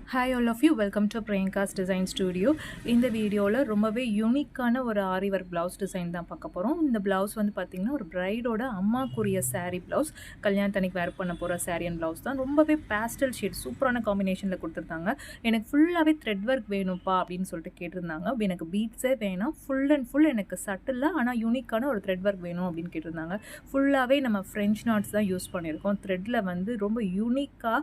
Hi all of you, welcome to Priyanka's Design Studio. இந்த வீடியோவில் ரொம்பவே யூனிக்கான ஒரு ஆரி ஒர்க் ப்ளவுஸ் டிசைன் தான் பார்க்க போகிறோம். இந்த ப்ளவுஸ் வந்து பார்த்திங்கன்னா ஒரு பிரைடோட அம்மாக்குரிய சாரீ ப்ளவுஸ், கல்யாணத்தன்னைக்கு வேர் பண்ண போகிற சாரீ அண்ட் ப்ளவுஸ் தான். ரொம்பவே பேஸ்டல் ஷேட் சூப்பரான காம்பினேஷனில் கொடுத்துருந்தாங்க. எனக்கு ஃபுல்லாகவே த்ரெட் ஒர்க் வேணும்ப்பா அப்படின்னு சொல்லிட்டு கேட்டிருந்தாங்க. எனக்கு பீட்ஸே வேணாம், ஃபுல் அண்ட் ஃபுல் எனக்கு சட்டிலாக ஆனால் யூனிக்கான ஒரு த்ரெட் ஒர்க் வேணும் அப்படின்னு கேட்டிருந்தாங்க. ஃபுல்லாகவே நம்ம ஃப்ரெஞ்ச் நாட்ஸ் தான் யூஸ் பண்ணியிருக்கோம். த்ரெட்டில் வந்து ரொம்ப யூனிக்காக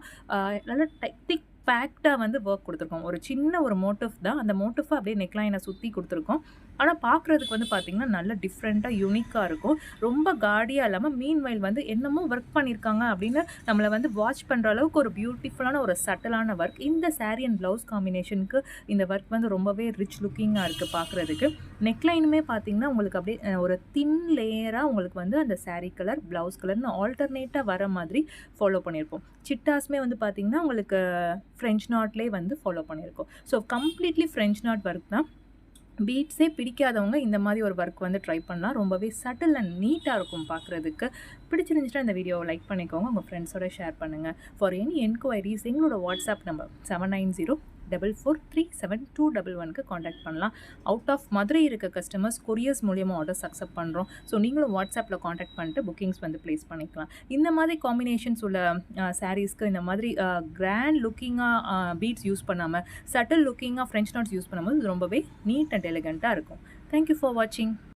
நல்லா திக் பேக்டாக வந்து ஒர்க் கொடுத்துருக்கோம். ஒரு சின்ன ஒரு மோட்டிவ் தான், அந்த மோட்டிஃபை அப்படியே நெக்லைனை சுற்றி கொடுத்துருக்கோம். ஆனால் பார்க்குறதுக்கு வந்து பார்த்திங்கன்னா நல்ல டிஃப்ரெண்ட்டாக யூனிக்காக இருக்கும். ரொம்ப காடியாக இல்லாமல் மீன்வைல் வந்து என்னமோ ஒர்க் பண்ணியிருக்காங்க அப்படின்னு நம்மளை வந்து வாட்ச் பண்ணுற அளவுக்கு ஒரு பியூட்டிஃபுல்லான ஒரு சட்டலான ஒர்க். இந்த சாரீ அண்ட் ப்ளவுஸ் காம்பினேஷனுக்கு இந்த ஒர்க் வந்து ரொம்பவே ரிச் லுக்கிங்காக இருக்குது பார்க்குறதுக்கு. நெக்லைனுமே பார்த்திங்கன்னா உங்களுக்கு அப்படியே ஒரு தின் லேயராக உங்களுக்கு வந்து அந்த சாரீ கலர் ப்ளவுஸ் கலர்னு ஆல்டர்னேட்டாக வர மாதிரி ஃபாலோ பண்ணியிருப்போம். சிட்டாஸுமே வந்து பார்த்திங்கன்னா உங்களுக்கு ஃப்ரெஞ்ச் நாட்லேயே வந்து ஃபாலோ பண்ணியிருக்கோம். So completely French not work தான். பீட்ஸே பிடிக்காதவங்க இந்த மாதிரி ஒரு ஒர்க் வந்து ட்ரை பண்ணலாம். ரொம்பவே சட்டில் அண்ட் நீட்டாக இருக்கும் பார்க்குறதுக்கு. பிடிச்சிருந்துச்சுன்னா இந்த வீடியோவை லைக் பண்ணிக்கோங்க, உங்கள் ஃப்ரெண்ட்ஸோட ஷேர் பண்ணுங்கள். ஃபார் எனி என்கொயரிஸ் எங்களோட வாட்ஸ்அப் நம்பர் 7904372211 காண்டாக்ட் பண்ணலாம். அவுட் ஆஃப் மதுரை இருக்க கஸ்டமர்ஸ் கொரியர்ஸ் மூலியமாக ஆர்டர்ஸ் அக்செப்ட் பண்ணுறோம். ஸோ நீங்களும் வாட்ஸ்அப்பில் காண்டாக்ட் பண்ணிட்டு புக்கிங்ஸ் வந்து ப்ளேஸ் பண்ணிக்கலாம். இந்த மாதிரி காம்பினேஷன்ஸ் உள்ள சாரீஸ்க்கு இந்த மாதிரி கிராண்ட் லுக்கிங்காக பீட்ஸ் யூஸ் பண்ணாமல் சட்டில் லுக்கிங்காக ஃப்ரெஞ்ச் நாட்ஸ் யூஸ் பண்ணும்போது ரொம்பவே நீட் அண்ட் எலிகண்ட்டாக இருக்கும். தேங்க்யூ ஃபார் வாட்சிங்.